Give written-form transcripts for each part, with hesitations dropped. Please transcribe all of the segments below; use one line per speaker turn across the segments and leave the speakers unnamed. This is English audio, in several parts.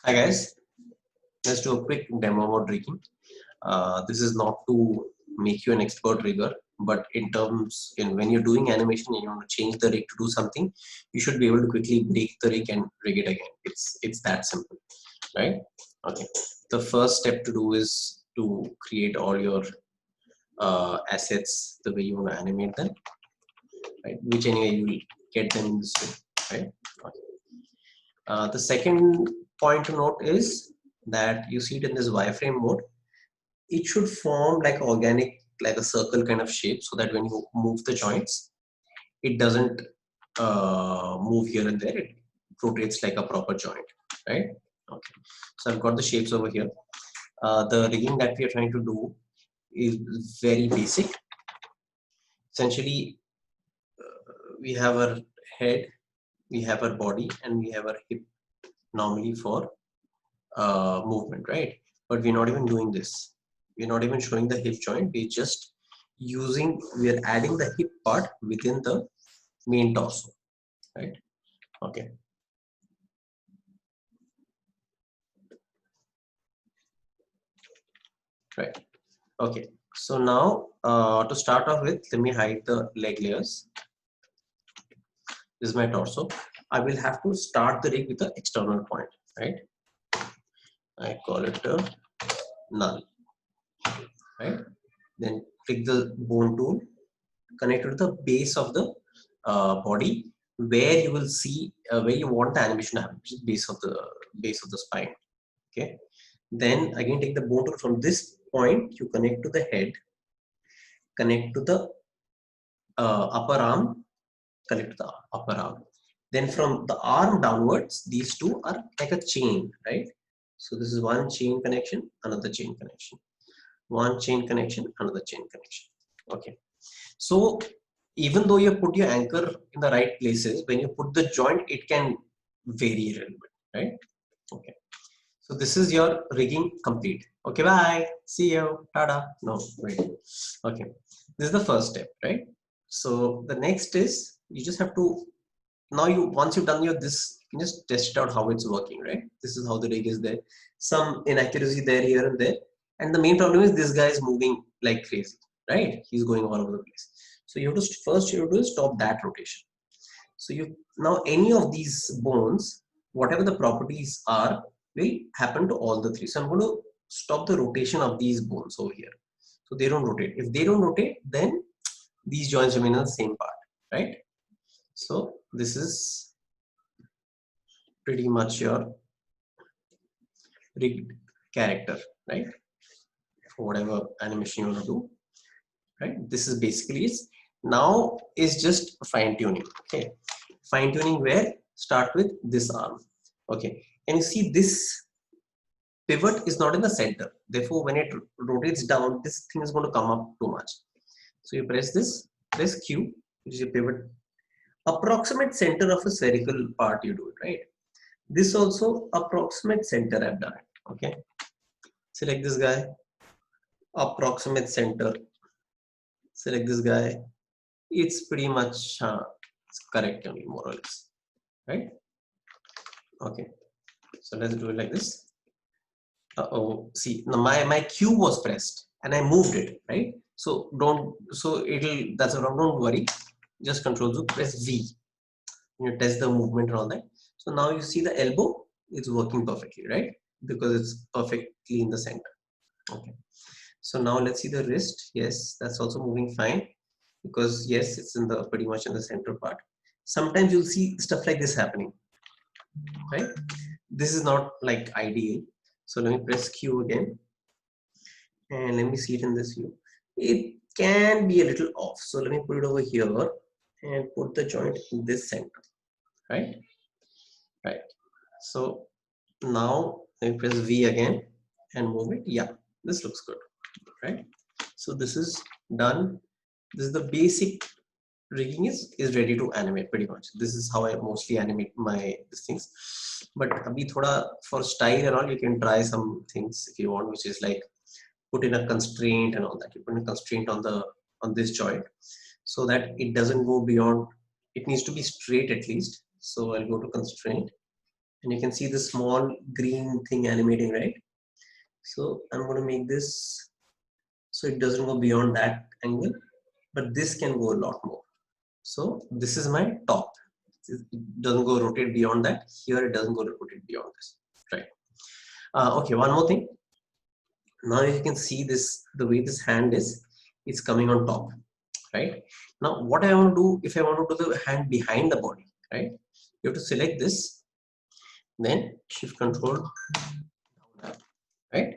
Hi guys, let's do a quick demo about rigging. This is not to make you an expert rigger, but in when you're doing animation and you want to change the rig to do something, you should be able to quickly break the rig and rig it again. It's that simple, right? Okay. The first step to do is to create all your assets the way you want to animate them, right? Which anyway you will get them in this way, right? Okay. The second point to note is that you see it in this wireframe mode. It should form like organic, like a circle kind of shape, so that when you move the joints, it doesn't move here and there. It rotates like a proper joint, right? Okay. So I've got the shapes over here. The rigging that we are trying to do is very basic. Essentially, we have our head, we have our body, and we have our hip normally for movement, right? But we're not even doing this. We're not even showing the hip joint. We're adding the hip part within the main torso, right? Okay. Right. Okay. So now to start off with, let me hide the leg layers. This is my torso. I will have to start the rig with the external point, right? I call it a null, right? Then click the bone tool, connect to the base of the body, where you will see where you want the animation to happen, which is base of the spine. Okay. Then again take the bone tool from this point. You connect to the head, connect to the upper arm, connect to the upper arm. Then from the arm downwards, these two are like a chain, right? So this is one chain connection, another chain connection, one chain connection, another chain connection. Okay. So even though you put your anchor in the right places, when you put the joint, it can vary a little bit, right? Okay. So this is your rigging complete. Okay, bye. See you. Tada. No, wait. Okay. This is the first step, right? So the next is you just have to once you've done your this, you can just test it out how it's working, right? This is how the rig is there. Some inaccuracy there, here and there. And the main problem is this guy is moving like crazy, right? He's going all over the place. So you have to first you have to stop that rotation. So you now any of these bones, whatever the properties are, will happen to all the three. So I'm going to stop the rotation of these bones over here. So they don't rotate. If they don't rotate, then these joints remain in the same part, right? So this is pretty much your rigged character, right? For whatever animation you want to do, right? This is basically it. Now is just fine tuning. Okay, fine tuning where start with this arm. Okay, and you see this pivot is not in the center. Therefore, when it rotates down, this thing is going to come up too much. So you press this, press Q, which is your pivot. Approximate center of a spherical part, you do it, right? This also approximate center I've done it. Okay, select this guy, approximate center, select this guy. It's pretty much it's correct only, more or less, right? Okay, so let's do it like this. Oh, see, now my Q was pressed and I moved it, right? So that's a don't worry. Just control Z, press V. You test the movement and all that. So now you see the elbow is working perfectly, right? Because it's perfectly in the center. Okay. So now let's see the wrist. Yes, that's also moving fine because yes, it's in the pretty much in the center part. Sometimes you'll see stuff like this happening, right? This is not like ideal. So let me press Q again and let me see it in this view. It can be a little off. So let me put it over here and put the joint in this center, right? Right. So now let me press V again and move it. Yeah, this looks good, right? So this is done. This is the basic rigging is ready to animate pretty much. This is how I mostly animate my these things. But abhi thoda for style and all, you can try some things if you want, which is like put in a constraint and all that. You put in a constraint on this joint so that it doesn't go beyond. It needs to be straight at least. So I'll go to constraint and you can see the small green thing animating, right? So I'm going to make this so it doesn't go beyond that angle, but this can go a lot more. So this is my top. It doesn't go rotate beyond that. Here it doesn't go rotate beyond this, right? Okay, one more thing. Now you can see this, the way this hand is, it's coming on top, right? Now what I want to do, if I want to do the hand behind the body, right? You have to select this, then shift control down, right?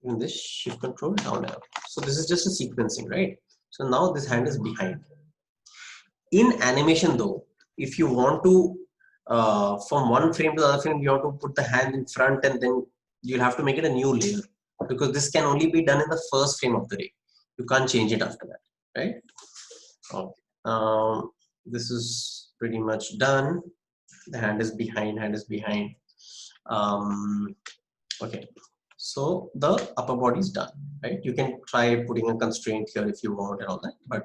In this shift control down arrow. So this is just a sequencing, right? So now this hand is behind. In animation though, if you want to from one frame to the other frame, you have to put the hand in front, and then you'll have to make it a new layer, because this can only be done in the first frame of the ray. You can't change it after that, right? Okay. This is pretty much done. The hand is behind, okay, so the upper body is done, right? You can try putting a constraint here if you want and all that, but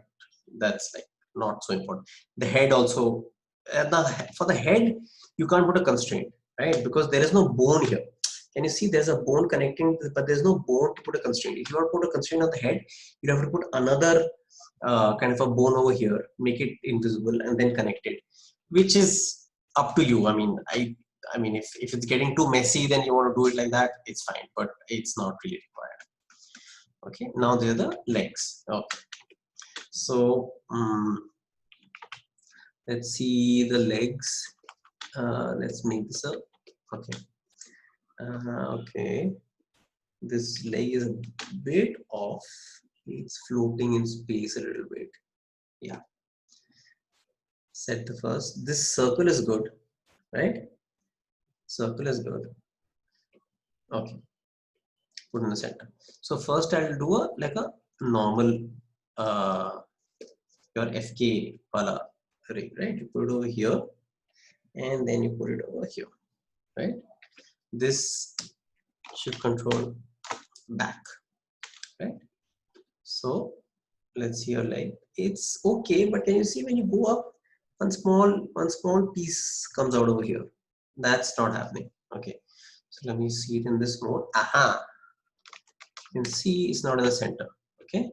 that's like not so important. The head also, for the head you can't put a constraint, right? Because there is no bone here. Can you see there's a bone connecting, but there's no bone to put a constraint. If you want to put a constraint on the head, you have to put another kind of a bone over here, make it invisible, and then connect it, which is up to you. I mean, if it's getting too messy, then you want to do it like that, it's fine, but it's not really required. Okay, now there are the legs. Okay, so let's see the legs. Let's make this up. Okay, okay, this leg is a bit off. It's floating in space a little bit. Yeah, set the first. This circle is good, right? Circle is good. Okay, put in the center. So first I'll do a like a normal your FK wala ray, right? You put it over here, and then you put it over here, right? This shift control back, right? So let's see your leg. It's okay, but can you see when you go up, one small piece comes out over here. That's not happening. Okay, so let me see it in this mode. Aha, you can see it's not in the center. Okay,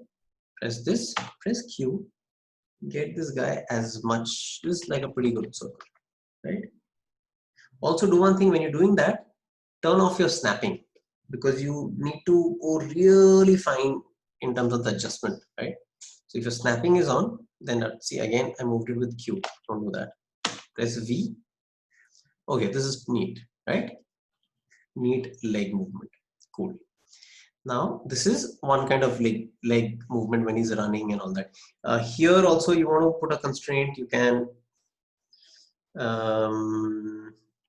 press this, press Q, get this guy as much. This is like a pretty good circle, right? Also do one thing when you're doing that, turn off your snapping, because you need to go really fine in terms of the adjustment, right? So if your snapping is on, then see again, I moved it with Q. Don't do that. Press V. Okay, this is neat, right? Neat leg movement. Cool. Now this is one kind of leg movement when he's running and all that. Here also you want to put a constraint. You can.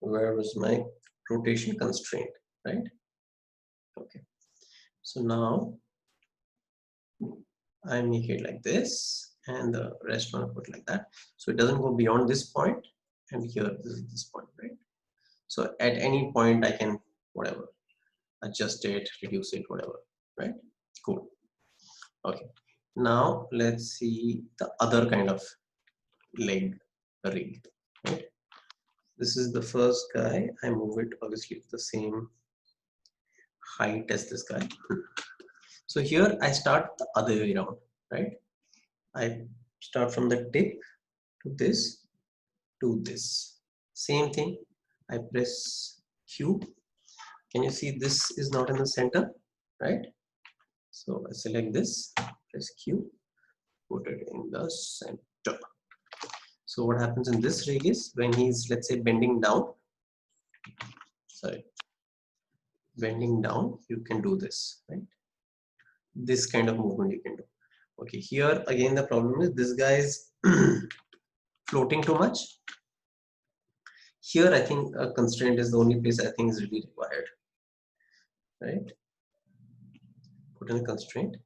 Where was my rotation constraint, right? Okay. So now I make it like this, and the rest one I put like that. So it doesn't go beyond this point, and here this is this point, right? So at any point I can whatever adjust it, reduce it, whatever, right? Cool. Okay. Now let's see the other kind of leg rig, right? This is the first guy. I move it obviously to the same height as this guy. So here I start the other way around, right? I start from the tip to this to this. Same thing. I press Q. Can you see this is not in the center, right? So I select this, press Q, put it in the center. So what happens in this rig is when he's, let's say, bending down, bending down, you can do this, right? This kind of movement you can do. Okay, here again the problem is this guy is floating too much. Here I think a constraint is the only place I think is really required, right? Put in a constraint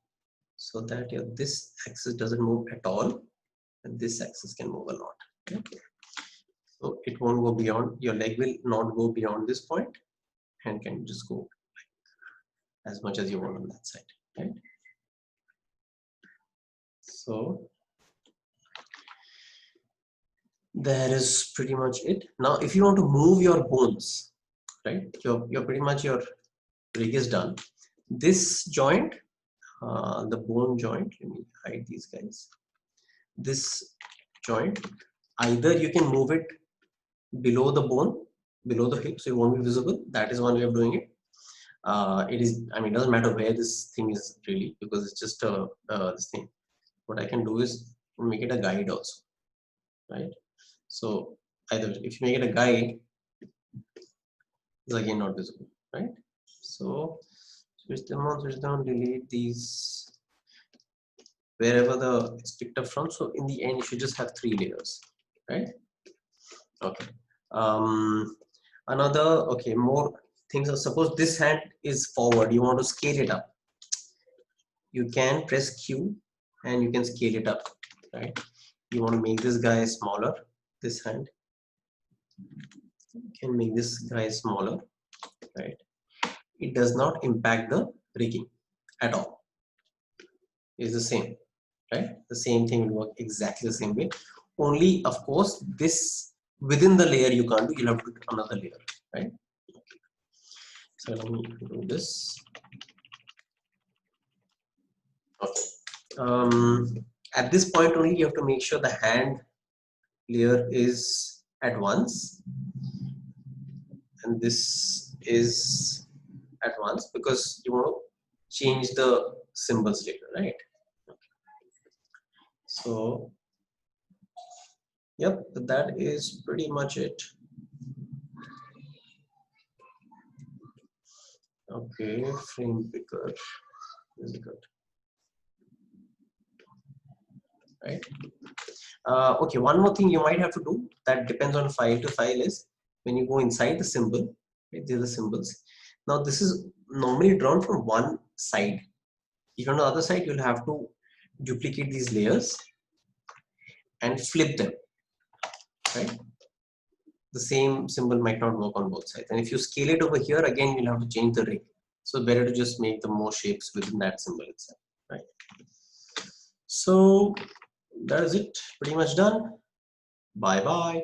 so that your this axis doesn't move at all, and this axis can move a lot. Okay? So it won't go beyond, your leg will not go beyond this point, and can just go as much as you want on that side, right? So That is pretty much it. Now if you want to move your bones, right, you're pretty much, your rig is done. This joint, the bone joint, let me hide these guys. This joint, either you can move it below the bone, below the hip, so it won't be visible. That is one way of doing it. It is, I mean, it doesn't matter where this thing is really, because it's just this thing. What I can do is make it a guide also, right? So either if you make it a guide, it's again not visible, right? So switch them on, switch down, delete these wherever the it's picked up from. So in the end, you should just have 3 layers, right? Okay. Another, okay, more things are, suppose this hand is forward, you want to scale it up. You can press Q and you can scale it up, right? You want to make this guy smaller, this hand. You can make this guy smaller, right? It does not impact the rigging at all. It's the same, right? The same thing will work exactly the same way. Only, of course, this within the layer you can't do, you'll have to do another layer, right? So let me do this. Okay. At this point only, you have to make sure the hand layer is at once, and this is at once, because you want to change the symbols later, right? So yep, that is pretty much it. Okay, frame picker is good, right? Okay, one more thing you might have to do, that depends on file to file, is when you go inside the symbol, right, these are the symbols. Now this is normally drawn from one side. If on the other side, you'll have to duplicate these layers and flip them, right? The same symbol might not work on both sides. And if you scale it over here, again, you'll have to change the rig. So better to just make the more shapes within that symbol itself, right? So that is it, pretty much done. Bye bye.